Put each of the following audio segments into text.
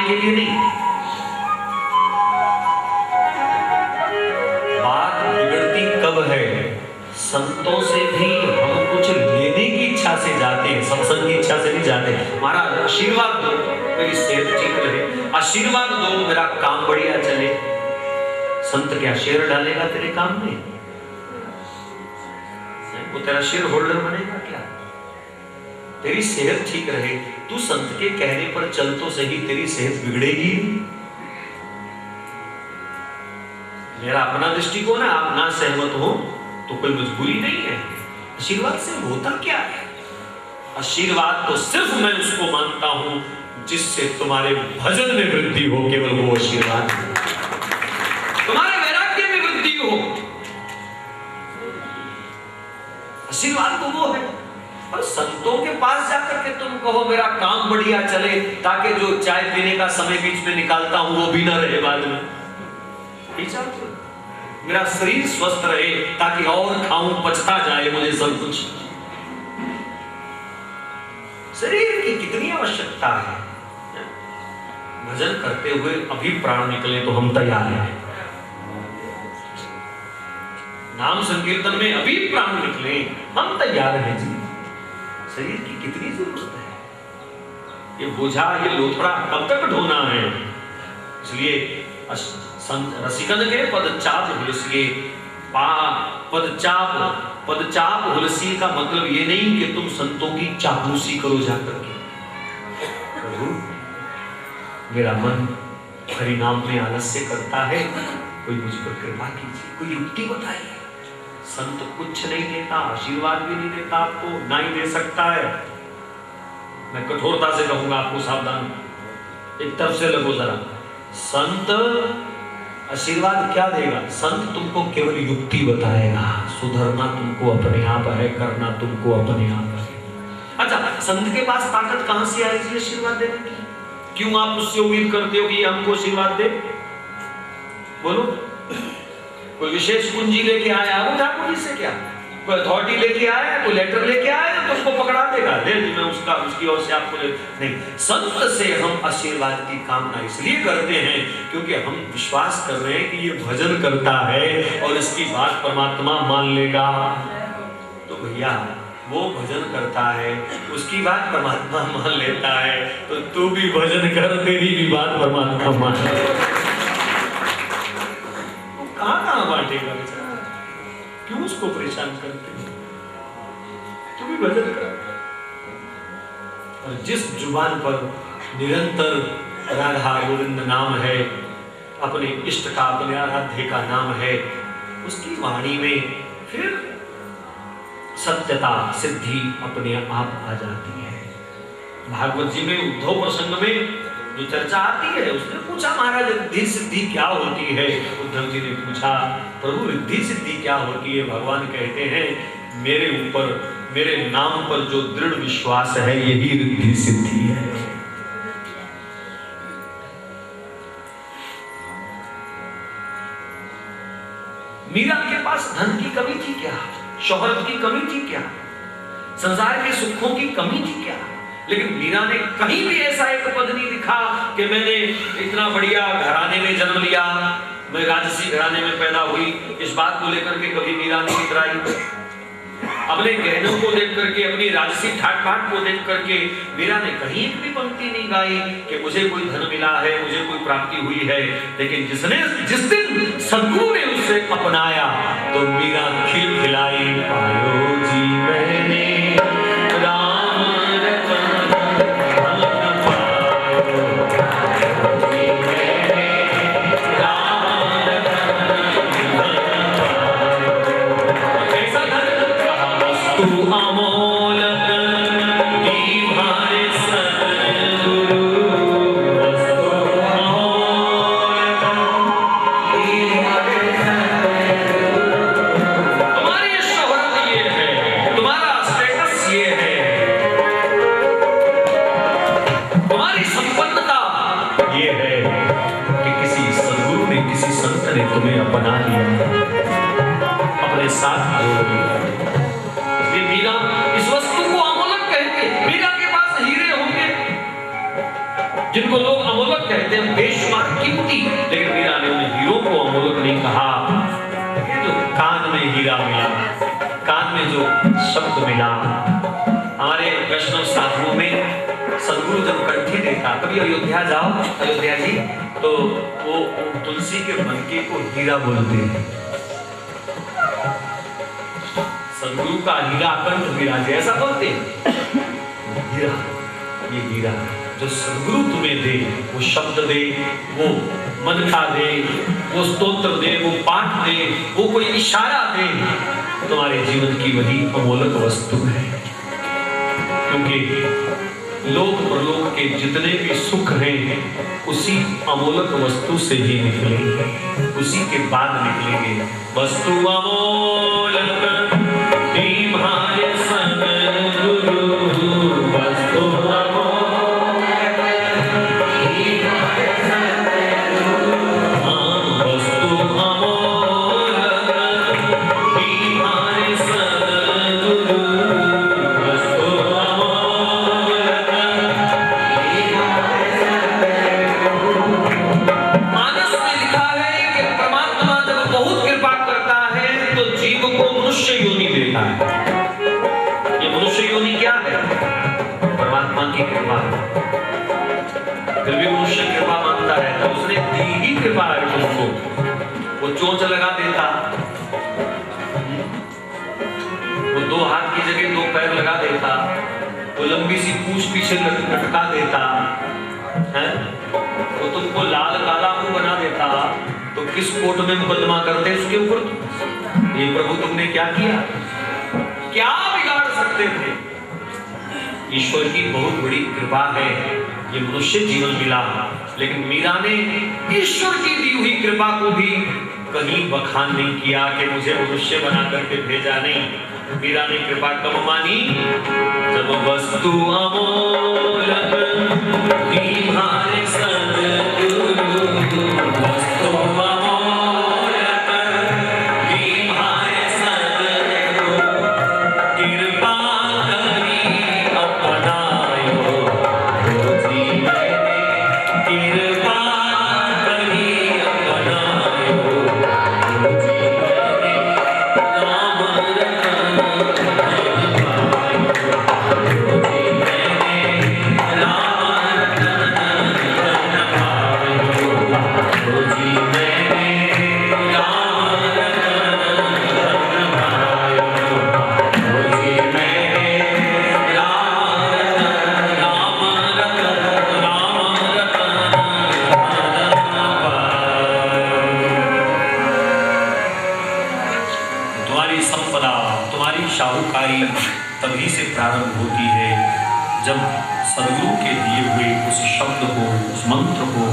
के लिए नहीं। बात बिगड़ती कब है? संतों से भी हम कुछ लेने की इच्छा से जाते हैं, सत्संग की इच्छा से नहीं जाते। महाराज आशीर्वाद दो मेरी सेहत ठीक रहे, आशीर्वाद दो मेरा काम बढ़िया चले। संत क्या शेयर डालेगा तेरे काम में? वो तेरा शेयर होल्डर बनेगा क्या? तेरी सेहत ठीक रहे, तू संत के कहने पर चल तो सही, तेरी सेहत बिगड़ेगी। मेरा अपना दृष्टिकोण है, आप ना सहमत हो तो कोई मजबूरी नहीं है। आशीर्वाद से होता क्या है? आशीर्वाद तो सिर्फ मैं उसको मानता हूं जिससे तुम्हारे भजन में वृद्धि हो, केवल वो आशीर्वाद, तुम्हारे वैराग्य में वृद्धि हो। आशीर्वाद तो वो है। और संतों के पास जाकर के तुम कहो मेरा काम बढ़िया चले, ताकि जो चाय पीने का समय बीच में निकालता हूं वो भी ना रहे बाद में, मेरा शरीर स्वस्थ रहे ताकि और खाऊं, पचता जाए मुझे सब कुछ। शरीर की कितनी आवश्यकता है। भजन करते हुए अभी प्राण निकले तो हम तैयार हैं। नाम संकीर्तन में अभी प्राण निकले हम तैयार हैं जी। शरीर की कितनी जरूरत है। ये बोझा, ये लोथड़ा कब तक ढोना है? इसलिए रसिकन के पदचाप हुलसिए, पदचाप हुलसी का मतलब ये नहीं कि तुम संतों की चापलूसी करो जाकर के। प्रभु मेरा मन हरि नाम में आलस्य करता है, कोई मुझ पर कृपा कीजिए, कोई युक्ति बताइए। संत कुछ नहीं देता, आशीर्वाद भी नहीं देता आपको, ना ही दे सकता है। मैं कठोरता से कहूंगा आपको, सावधान, एक तरफ से लगो जरा। संत आशीर्वाद क्या देगा? संत तुमको केवल युक्ति बताएगा, सुधरना तुमको अपने आप है, करना तुमको अपने आप है। अच्छा, संत के पास ताकत कहां से आएगी आशीर्वाद देने की? क्यों आप उससे उम्मीद करते हो कि हमको आशीर्वाद दे? बोलो। कोई विशेष कुंजी लेके आया वो ठाकुर जी से क्या? कोई अथॉरिटी लेके आया, कोई लेटर लेके आया तो उसको पकड़ा देगा, दे दी मैं उसका, उसकी ओर से आपको नहीं। संत से हम आशीर्वाद की कामना इसलिए करते हैं क्योंकि हम विश्वास कर रहे हैं कि ये भजन करता है और इसकी बात परमात्मा मान लेगा। तो भैया वो भजन करता है, उसकी बात परमात्मा मान लेता है, तो तू भी भजन कर, तेरी भी बात परमात्मा मान लेगा। कहां बांटेगा बेचारा? क्यों उसको परेशान करते हैं? तू भी भजन कर। और जिस जुबान पर निरंतर राधा गोविंद नाम है, अपने इष्ट का, अपने आराध्य का नाम है, उसकी वाणी में फिर सत्यता सिद्धि अपने आप आ जाती है। भागवत जी में उद्धव प्रसंग में जो चर्चा आती है, उसने पूछा महाराज रिद्धि सिद्धि क्या होती है? उद्धव जी ने पूछा प्रभु रिद्धि सिद्धि क्या होती है? भगवान कहते हैं मेरे ऊपर, मेरे नाम पर जो दृढ़ विश्वास है यही रिद्धि सिद्धि है। मीरा के पास धन की कमी थी क्या? शोहरत की कमी थी क्या? संसार के सुखों की कमी थी क्या? लेकिन मीरा ने कहीं भी ऐसा एक पद नहीं लिखा कि मैंने इतना बढ़िया घराने में जन्म लिया, मैं राजसी घराने में पैदा हुई। इस बात को लेकर के कभी मीरा नहीं इतराई। अपने गहनों को देख करके, अपनी राजसी ठाट बाट को देख करके मीरा ने कहीं एक भी पंक्ति नहीं गाई कि मुझे कोई धन मिला है, मुझे कोई प्राप्ति हुई है। लेकिन जिस दिन सद्गुरु ने उसे अपनाया तो मीरा खिलखिलाई, पायो जी मैंने तुम्हें अपना लिया, अपने साथ जोड़ लिया। इसलिए मीरा इस वस्तु को अमोलक कहते हैं। मीरा के पास हीरे होंगे जिनको लोग अमोलक कहते कान में जो शब्द मिला, हमारे वैष्णव साधुओं में सदगुरु जब कंठी देता, कभी अयोध्या जाओ, अयोध्या जी, तो वो तुलसी के मनके को हीरा बोलते हैं। सदगुरु का हीरा कंठ विराजे, ऐसा बोलते हैं। हीरा, ये हीरा जो सदगुरु तुम्हें दे, वो शब्द दे, वो मनका दे, वो स्तोत्र दे, वो पाठ दे, वो कोई इशारा दे, तुम्हारे जीवन की वही अमोलक वस्तु है। क्योंकि लोक प्रलोक के जितने भी सुख हैं उसी अमोलक वस्तु से ही निकलेंगे, उसी के बाद निकलेंगे। वस्तु अमोलक तुम्हारे सद्गुरु, वस्तु अमोलक तुम्हारे सद्गुरु, वस्तु अमोलक तुम्हारे सद्गुरु, वस्तु अमोलक तुम्हारे सद्गुरु। मानस में लिखा है कि परमात्मा जब बहुत कृपा करता है तो जीव को मनुष्य योनि देता है। ये मनुष्य योनि क्या है? परमात्मा की कृपा। फिर भी मनुष्य कृपा मानता है, तो उसने दी ही कृपा है तुमको। वो चोंच लगा देता, वो 2 हाथ की जगह 2 पैर लगा देता, वो लंबी सी पूंछ पीछे लटका देता है, वो तुमको लाल काला मुंह बना देता, तो किस कोर्ट में मुकदमा करते उसके ऊपर? ये प्रभु तुमने क्या किया? क्या बिगाड़ सकते थे? ईश्वर की बहुत बड़ी कृपा है, ये मनुष्य जीवन मिला। लेकिन मीरा ने ईश्वर की दी हुई कृपा को भी कहीं बखान नहीं किया कि मुझे मनुष्य बना करके भेजा। नहीं, मीरा ने कृपा कब मानी? जब वस्तु अमोलक तुम्हारे सद्गुरु, वस्तु अमोलक तुम्हारे सद्गुरु, कृपा करी अपनायो रोजी मैंने, कृपा करी अपनायो रोजी मैंने, नाम रतन रोजी मैंने, नाम रतन पायो रोजी मैंने, नाम रतन पायो रोजी मैंने, राम रतन तुम्हारी संपदा, तुम्हारी शाहूकारी तभी से प्रारंभ होती है जब सदगुरु के दिए हुए उस शब्द को, उस मंत्र को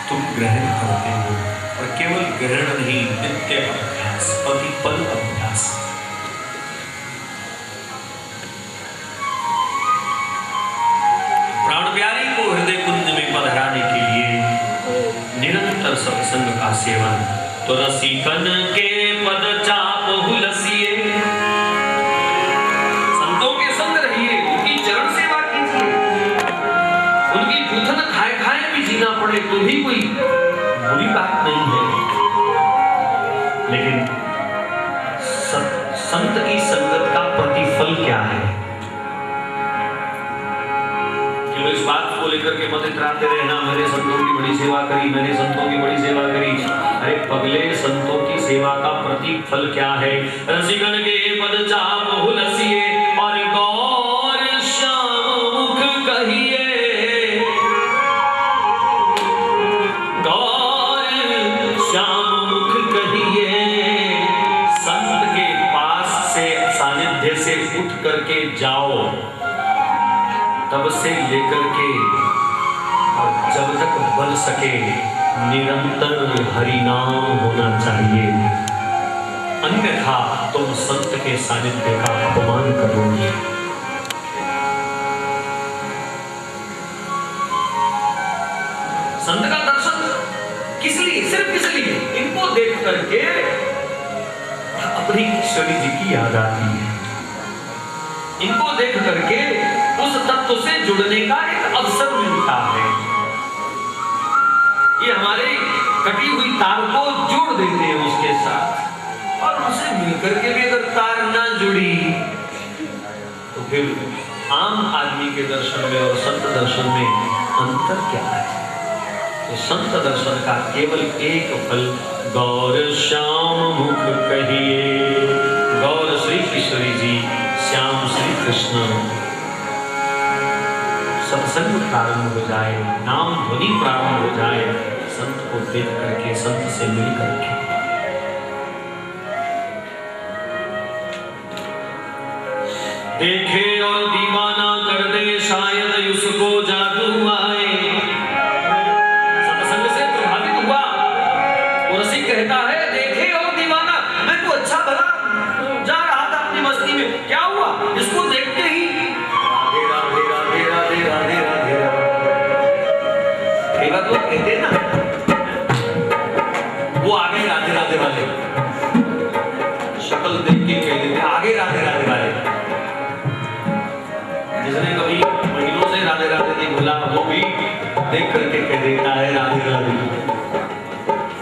तुम ग्रहण करते हो। और केवल ग्रहण नहीं, नित्य अभ्यास, प्रतिपल अभ्यास। प्राण प्यारी को हृदय कुंज में पधराने के लिए निरंतर सत्संग का सेवन। तो रसिकन के पद चाप हुलसिए, संतों के संग रहिए, उनकी चरण सेवा कीजिए, उनकी जूठन खाए खाए भी जीना पड़े तो भी कोई बुरी बात नहीं है। लेकिन संत की संगत का प्रतिफल क्या है? इस बात को लेकर के मत इतराते रहना, मैंने संतों की बड़ी सेवा करी, मैंने संतों की बड़ी सेवा करी। अरे पगले, संतों की सेवा का प्रतिफल क्या है? रसिकन के पद चाप हुलसिए और गौर श्याम मुख कहिए, गौर श्याम मुख कहिए। संत के पास से, सानिध्य से उठ करके जाओ, तब से लेकर के और जब तक बन सके निरंतर हरि नाम होना चाहिए। अन्यथा तुम संत के सानिध्य का अपमान करोगे। संत का दर्शन किस लिए? सिर्फ किस लिए? इनको देख करके अपनी ईश्वरी जी की याद आती है। इनको देख करके उस तत्व से जुड़ने का एक अवसर मिलता है। ये हमारे कटी हुई तार को जोड़ देते हैं उसके साथ, और उनसे मिलकर के भी अगर तार ना फिर आम आदमी के दर्शन में और संत दर्शन में अंतर क्या है? तो संत दर्शन का केवल एक फल गौर श्याम मुख कहिए। गौर श्री किशोरी जी, श्याम श्री कृष्ण। सत्संग प्रारंभ हो जाए, नाम ध्वनि प्रारंभ हो जाए, संत को देख करके, संत से मिल करके। देखे और दीवाना कर दे शायद उसको जादू आए। सत्संग से प्रभावित हुआ और रसिक कहता है देखे और दीवाना, मैं तो अच्छा भला जा रहा था अपनी मस्ती में, क्या हुआ? इसको देखते ही राधे राधे राधे राधे राधे राधे। कई बार लोग कहते हैं ना, वो आगे राधे राधे वाले, शक्ल देख के कह देते आगे राधे राधे वाले। जिसने कभी महीनों से राधे राधे नहीं बोला, वो भी देख करके कह देता है राधे राधे।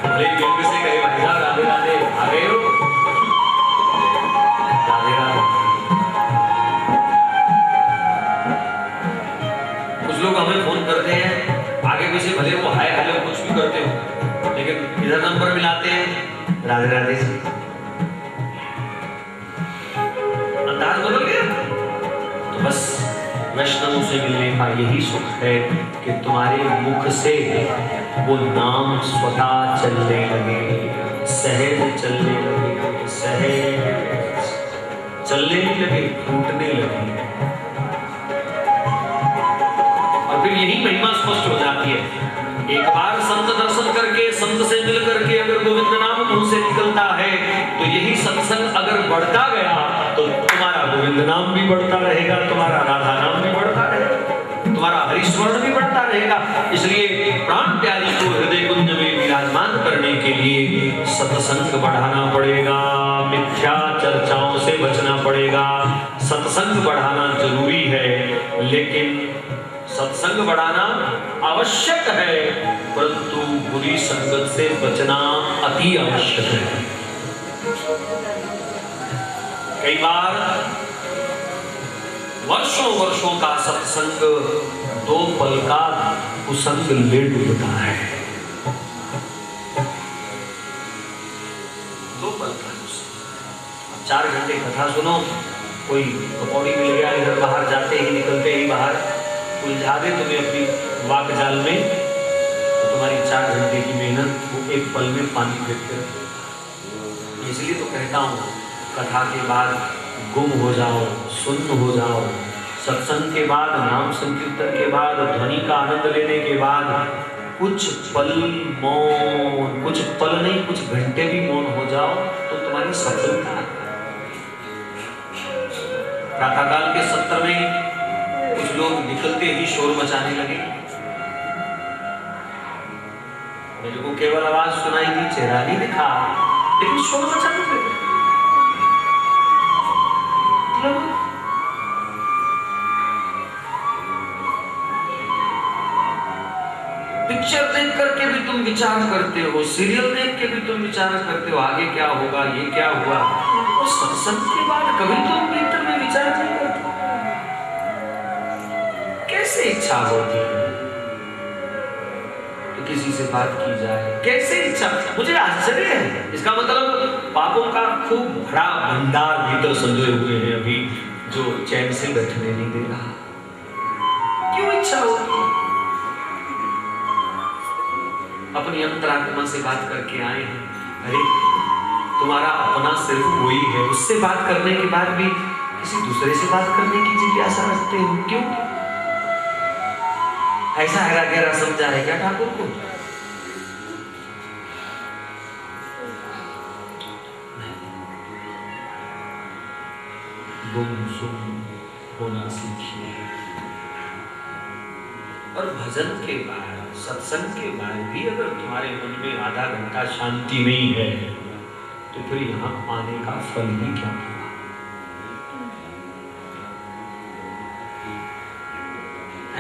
भले दिल से कहे भाई साहब राधे राधे, आ गए हो राधे राधे। कुछ लोग हमें फोन करते हैं, आगे पीछे भले वो हाय हेलो कुछ भी करते हो, लेकिन इधर नंबर मिलाते हैं राधे राधे से। अंदाज बदल गया। तो बस वैष्णव से मिलने का यही सुख है कि तुम्हारे मुख से वो नाम स्वतः चलने लगे, सहज चलने लगे, सहज चलने लगे, फूटने लगे। और फिर यही महिमा स्पष्ट हो जाती है। एक बार संत दर्शन करके, संत से मिल करके अगर गोविंद नाम मुंह से निकलता है, तो यही सत्संग अगर बढ़ता गया तो तुम्हारा गोविंद नाम भी बढ़ता रहेगा, तुम्हारा राधा नाम भी बढ़ता रहेगा, तुम्हारा हरिस्वर्ण भी बढ़ता रहेगा। इसलिए प्राण प्यारी को हृदय कुंज में विराजमान करने के लिए सत्संग बढ़ाना पड़ेगा, मिथ्या चर्चाओं से बचना पड़ेगा। सत्संग बढ़ाना जरूरी है, लेकिन सत्संग बढ़ाना आवश्यक है, परंतु बुरी संगत से बचना अति आवश्यक है। कई बार वर्षों वर्षों का सत्संग दो पल का कुसंग ले डूबता है। दो पल का 4 घंटे कथा सुनो, कोई पकौड़ी मिल गया, इधर बाहर जाते ही निकलते ही बाहर उलझा दे तुम्हें अपनी वाक जाल में, तो तुम्हारी 4 घंटे की मेहनत वो एक पल में पानी फेंक कर। इसलिए तो कहता हूँ, कथा के बाद गुम हो जाओ, सुन्न हो जाओ। सत्संग के बाद, नाम संकीर्तन के बाद, ध्वनि का आनंद लेने के बाद कुछ पल मौन, कुछ पल नहीं कुछ घंटे भी मौन हो जाओ तो तुम्हारी सफलता। प्रातःकाल के सत्र में कुछ लोग निकलते ही शोर मचाने लगे। मेरे को केवल आवाज सुनाई दी, चेहरा नहीं दिखा, लेकिन शोर मचाने लगे। पिक्चर देख करके भी तुम विचार करते हो, सीरियल देख के भी तुम विचार करते हो, आगे क्या होगा, ये क्या हुआ। और सत्संग के बाद कभी तुम भीतर में विचार नहीं करते। कैसे इच्छा होती है तो किसी से बात की जाए, कैसे इच्छा। मुझे आश्चर्य है, इसका मतलब पापों का खूब भरा भंडार भीतर संजोए हुए हैं अभी, जो चैन से बैठने नहीं दे रहा। क्यों इच्छा होती है? अपनी अंतरात्मा से बात करके आए हैं। अरे तुम्हारा अपना सिर्फ वही है, उससे बात करने के बाद भी किसी दूसरे से बात करने की जिज्ञासा रखते हो, क्यों? ऐसा हरा गहरा समझा है क्या ठाकुर को? गुमसुम होना सीखिए। और भजन के बाद, सत्संग के बाद भी अगर तुम्हारे मन में आधा घंटा शांति नहीं है, तो फिर यहाँ आने का फल ही क्या हुआ?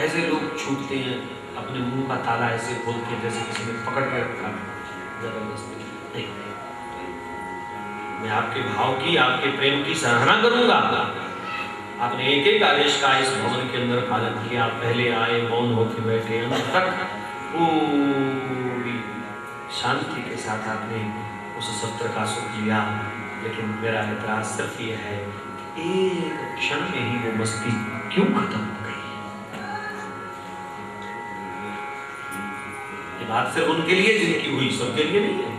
ऐसे लोग छूटते हैं, अपने मुंह का ताला ऐसे खोल के जैसे किसी ने पकड़ के रखा जबरदस्ती। नहीं, मैं आपके भाव की, आपके प्रेम की सराहना करूंगा, आपने एक एक आदेश का इस भवन के अंदर पालन किया। पहले आए, मौन होकर बैठे, अंत तक पूरी शांति के साथ आपने उस सत्र का सुख लिया। लेकिन मेरा एतराज सिर्फ ये है कि एक क्षण में ही वो मस्ती क्यों खत्म हो गई। ये बात सिर्फ उनके लिए जिनकी हुई, सबके लिए नहीं है।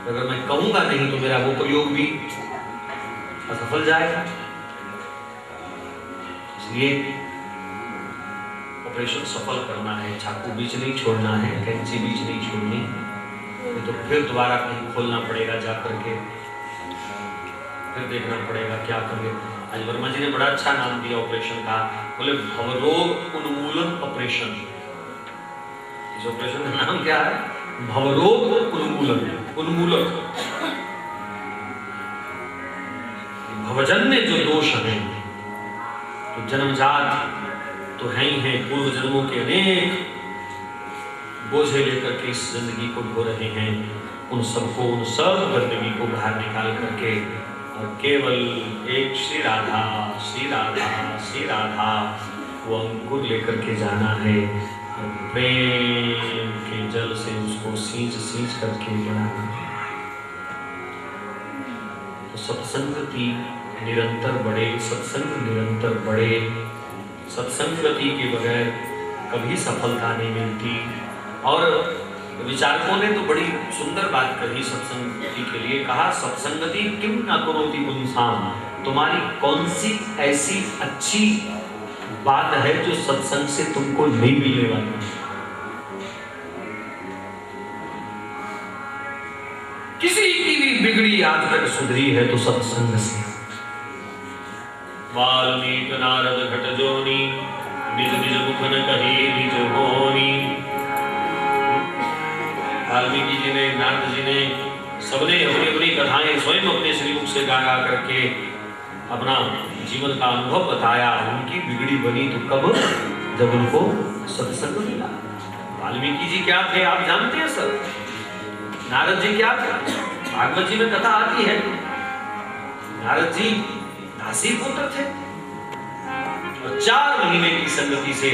अगर मैं कहूंगा नहीं तो मेरा वो प्रयोग भी असफल जाएगा। इसलिए ऑपरेशन सफल करना है, चाकू बीच नहीं छोड़ना है, कैंची बीच नहीं छोड़नी, तो फिर दोबारा कहीं खोलना पड़ेगा जाकर के, फिर देखना पड़ेगा क्या करेंगे। आज वर्मा जी ने बड़ा अच्छा नाम दिया ऑपरेशन का, बोले भवरोग उन्मूलन ऑपरेशन। इस ऑपरेशन का नाम क्या है? भवरोग उन्मूलन, उन्मूलक। भवजन्य जो दोष हैं, तो जन्मजात तो है ही है, पूर्व जन्मों के अनेक बोझे लेकर के इस जिंदगी को ढो रहे हैं, उन सबको, उन सब गंदगी को बाहर निकाल करके और केवल एक श्री राधा, श्री राधा, श्री राधा वो अंकुर लेकर के जाना है और प्रेम के जल से उसको सींच सींच करके गिराना है। तो सत्संगति निरंतर बढ़े, सत्संग निरंतर बढ़े। सत्संगति के बगैर कभी सफलता नहीं मिलती। और विचारकों ने तो बड़ी सुंदर बात कही सत्संगति के लिए, कहा सत्संगति किम न करोति पुंसाम, तुम्हारी कौन सी ऐसी अच्छी बात है जो सत्संग से तुमको नहीं मिलने वाली। किसी की भी बिगड़ी आज तक सुधरी है तो सत्संग से। वाल्मीकि नारद घट जोनी, निज निज मुख न कही निज होनी। वाल्मीकि जी ने, नारद जी ने, सबने अपनी अपनी कथाएं स्वयं अपने श्री मुख से गा गा करके अपना जीवन का अनुभव बताया। उनकी बिगड़ी बनी तो कब? जब उनको सत्संग मिला। वाल्मीकि जी क्या थे आप जानते हैं सब। नारद जी क्या थे? भागवत जी में कथा आती है, नारद जी दासी पुत्र थे और 4 महीने की संगति से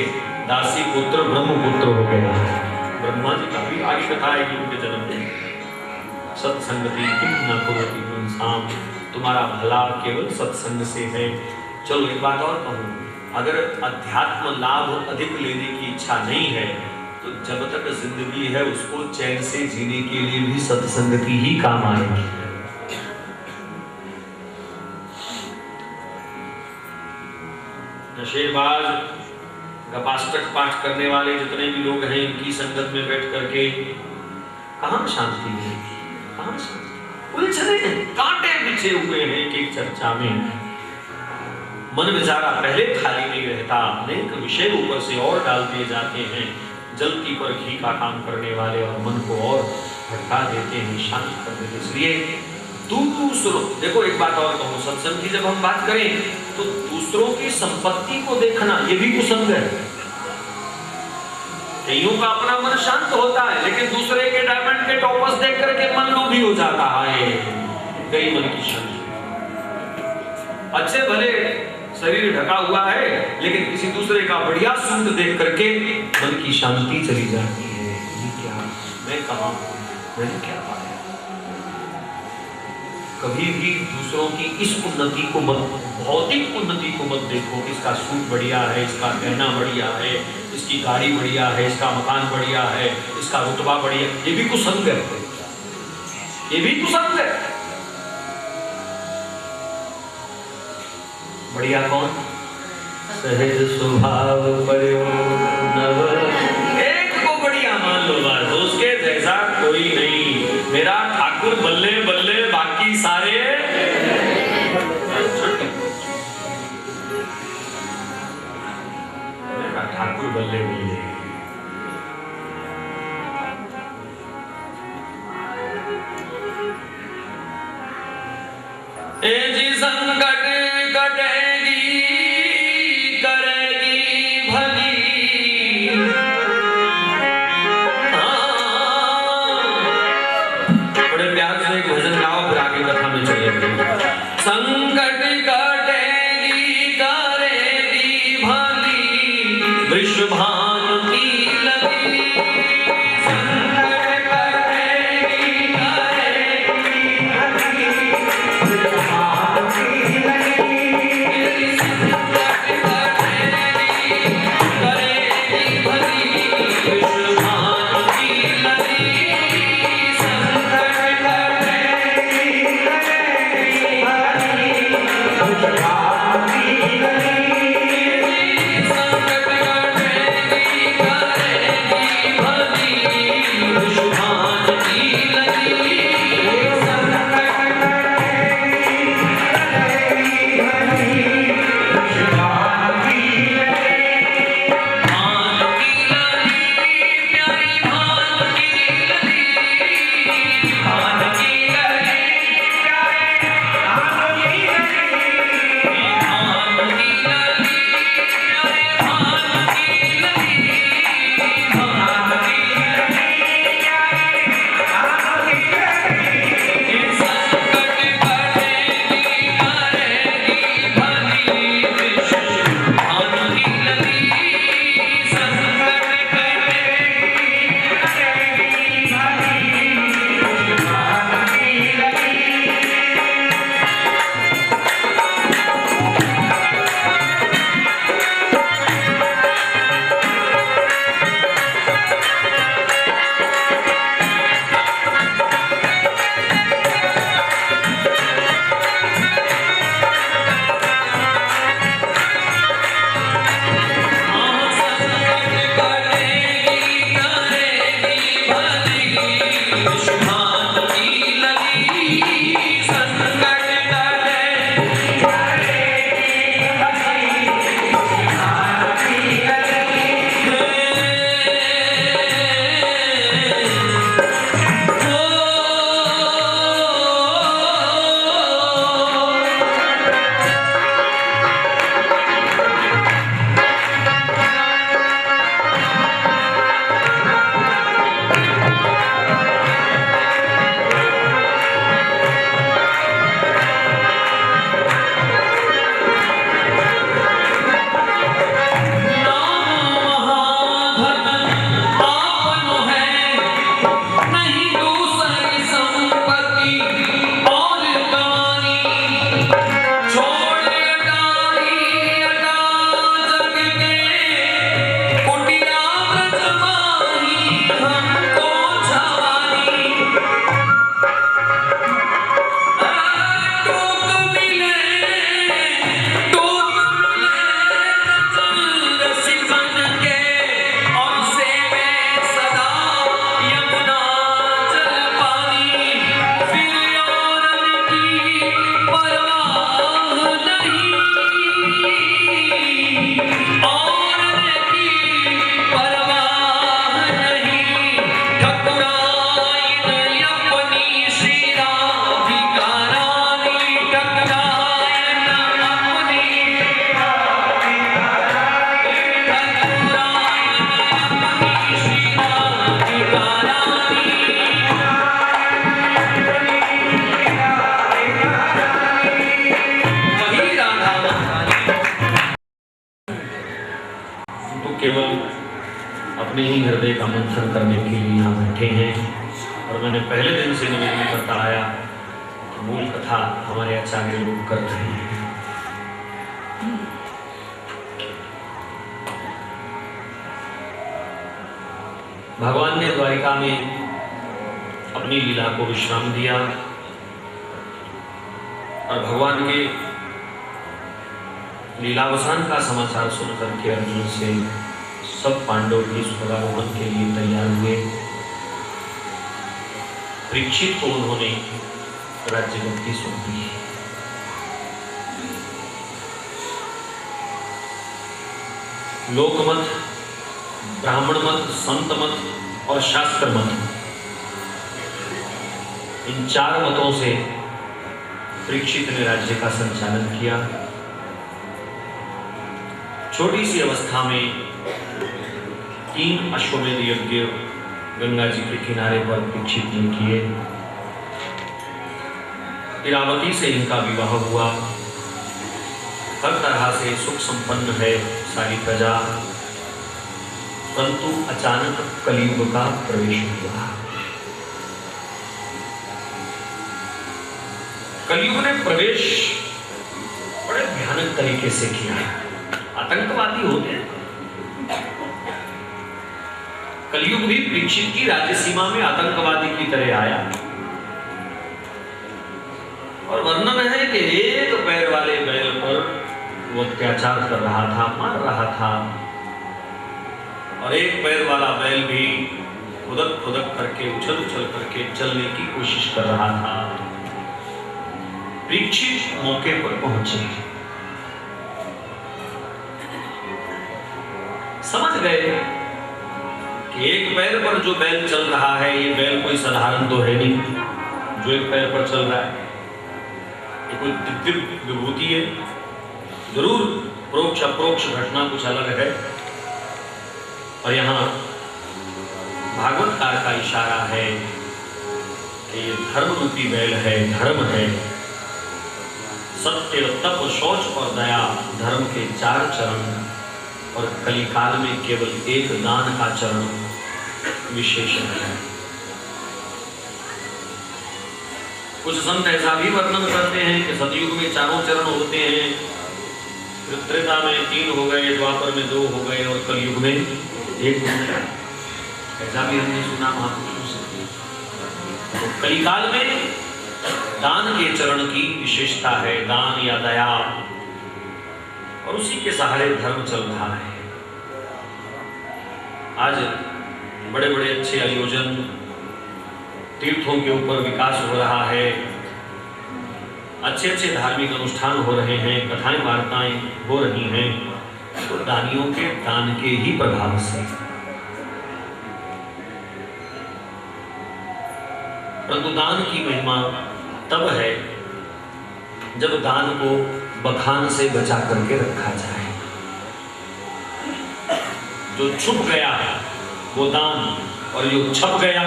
दासी पुत्र ब्रह्मपुत्र हो गया। ब्रह्मा जी का भी आगे कथा है कि उनके जन्म में सत्संगति किम न करोति पुंसाम, तुम्हारा भला केवल सत्संग से है। चलो एक बात और कहूँ, अगर अध्यात्म लाभ अधिक लेने की इच्छा नहीं है तो जब तक जिंदगी है उसको चैन से जीने के लिए भी सत्संगति ही काम आएगी। नशेबाज, गपाष्टक पाठ करने वाले जितने भी लोग हैं, इनकी संगत में बैठ करके कहाँ शांति है, कहाँ शांति। उलझने कांटे बिछे हुए हैं एक चर्चा में। मन बेचारा पहले खाली नहीं रहता, अनेक विषय ऊपर से और डाल दिए जाते हैं, जलती पर घी का काम करने वाले, और मन को और भटका देते हैं, शांत कर देते। इसलिए दूसरों, देखो एक बात और कहूँ, सत्संग की जब हम बात करें तो दूसरों की संपत्ति को देखना ये भी कुसंग है। कईयों का अपना मन शांत होता है लेकिन दूसरे के डायमंड के टॉपर्स देख करके मन लोभी हो जाता है। गई मन की शांति। अच्छे भले शरीर ढका हुआ है लेकिन किसी दूसरे का बढ़िया सूट देख करके मन की शांति चली जाती है। ये क्या, मैं कहाँ हूँ, मैंने क्या पाया। कभी भी दूसरों की इस उन्नति को मत, भौतिक उन्नति को मत देखो। इसका सूट बढ़िया है, इसका गहना बढ़िया है, इसकी गाड़ी बढ़िया है, इसका मकान बढ़िया है, इसका रुतबा बढ़िया, ये भी कुसंग है, ये भी कुसंग है। बढ़िया कौन? सहज स्वभाव पर्यो नव, एक को बढ़िया मान लो बस, उसके जैसा कोई नहीं। मेरा ठाकुर बल्ले बल्ले, बाकी सारे मेरा ठाकुर बल्ले बल्ले। ए जी संकट कटेगी, करेगी भली, बड़े प्यार से एक भजन गाओ फिर आगे कथा में चलेंगे। संकट कटेगी करेगी भली वृषभानु की लगी। संकट कटेगी करेगी भली वृषभानु की लगी। संकट कटेगी करेगी भली वृषभानु की लगी। संकट कटेगी करेगी भली वृषभानु की लगी। संकट कटेगी करेगी भली वृषभानु की लगी। संकट कटेगी करेगी भली वृषभानु की लगी। भानु की लगी प्यारी भानु की लगी। भानु की लगी प्यारे भानु की लगी। भानु की लगी प्यारे भानु की लगी। भानु की लगी प्यारे भानु की लगी। संकट कटेगी करेगी भली वृषभानु की लगी। संकट कटेगी करेगी भली वृषभानु की लगी। संकट कटेगी करेगी भली वृषभानु की लगी। संकट कटेगी करेगी भली वृषभानु की लगी। नहीं दूसरी संपत्ति और कमानी। छोड़ अटारी अटा जग के कुटिया व्रज माही हमको छावानी। टूक मिले रसी बन के और सेवे सदा यमुना जल पानी। फिर औरन की परवाह नहीं। औरन की परवाह नहीं। ठकुराइन अपनी श्री राधिका रानी। ठकुराइन अपनी वही राधा तो केवल अपने ही हृदय का मंथन करने के लिए यहाँ बैठे हैं। और मैंने पहले दिन से निवेदन करता आया कि मूल कथा हमारे आचार्य लोग कर रहे हैं। भगवान ने द्वारिका में अपनी लीला को विश्राम दिया और भगवान के लीलावसान का समाचार सुनकर के अर्जुन से सब पांडव भी स्वर्गारोहण के लिए तैयार हुए। परीक्षित को उन्होंने राज्य गद्दी सौंपी। लोकमत, ब्राह्मण मत, संत मत और शास्त्र मत, इन चार मतों से परीक्षित ने राज्य का संचालन किया। छोटी सी अवस्था में 3 अश्वमेध यज्ञ गंगा जी के किनारे पर परीक्षित ने किए। इरावती से इनका विवाह हुआ। हर तरह से सुख संपन्न है सारी प्रजा, परंतु अचानक कलियुग का प्रवेश हुआ। कलियुग ने प्रवेश बड़े भयानक तरीके से किया। आतंकवादी होते हैं। कलियुग भी परीक्षित की राज्य सीमा में आतंकवादी की तरह आया और वर्णन है कि एक पैर वाले बैल पर वो अत्याचार कर रहा था, मार रहा था, और एक पैर वाला बैल भी खुदक खुदक करके उछल उछल करके चलने की कोशिश कर रहा था। परीक्षित मौके पर पहुंचे, समझ गए कि एक पैर पर जो बैल चल रहा है, ये बैल कोई साधारण तो है नहीं। जो एक पैर पर चल रहा है ये कोई दिव्य विभूति है। जरूर प्रोक्ष अप्रोक्ष घटना कुछ अलग है। और यहाँ भागवतकार का इशारा है कि ये धर्म रूपी बैल है, धर्म है। सत्य, तप, शौच और दया धर्म के 4 चरण, और कलिकाल में केवल एक दान का चरण विशेष है। कुछ संत ऐसा भी वर्णन करते हैं कि सतयुग में 4 चरण होते हैं, त्रेता में 3 हो गए, द्वापर में 2 हो गए और कलयुग में 1 हो गया। ऐसा भी हमने सुना महापुरुषों से। तो कलिकाल में दान के चरण की विशेषता है, दान या दया, और उसी के सहारे धर्म चल रहा है। आज बड़े बड़े अच्छे आयोजन, तीर्थों के ऊपर विकास हो रहा है, अच्छे अच्छे धार्मिक अनुष्ठान हो रहे हैं, कथाएं वार्ताएं हो रही हैं, तो दानियों के दान के ही प्रभाव से। परंतु दान की महिमा तब है जब दान को बखान से बचा करके रखा जाए। जो छुप गया वो दान, और जो छप गया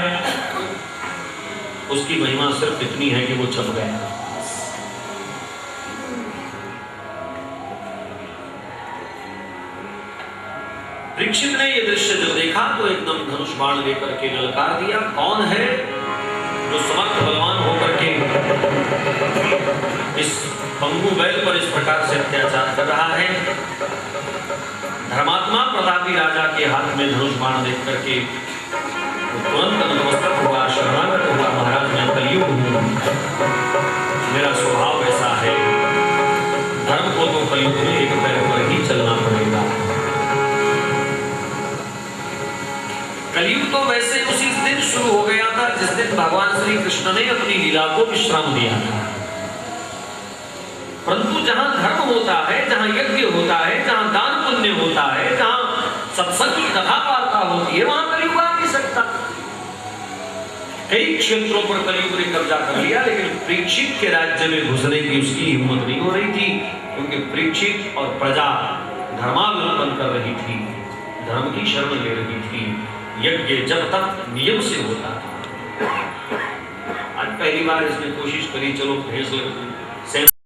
उसकी महिमा सिर्फ इतनी है कि वो छप गया। परीक्षित ने ये दृश्य जब देखा तो एकदम धनुष बाण लेकर के ललकार दिया, कौन है जो समर्थ बलवान होकर के इस पंगु बैल पर इस प्रकार से अत्याचार कर रहा है। धर्मात्मा प्रतापी राजा के हाथ में धनुष बाण देख करके तुरंत नतमस्तक हुआ, शरणागत हुआ। महाराज मैं कलयुग हूँ, मेरा स्वभाव ऐसा है, धर्म को तो कलयुग में एक पैर पर ही चलना पड़ेगा। कलयुग तो वैसे उसी दिन शुरू हो गया था जिस दिन भगवान श्री कृष्ण ने अपनी लीला को विश्राम दिया था। परंतु जहां धर्म होता है, जहां यज्ञ होता है, जहां दान पुण्य होता है, जहां सत्संग की कथा वार्ता होती है, वहां कलयुग आ नहीं सकता। कई क्षेत्रों पर कलयुग ने कब्जा कर लिया, लेकिन परीक्षित के राज्य में घुसने की उसकी हिम्मत नहीं हो रही थी, क्योंकि परीक्षित और प्रजा धर्मावलंबन कर रही थी, धर्म की शरण ले रही थी। यज्ञ जब तक नियम से होता था। आज पहली बार इसने कोशिश करी, चलो भेष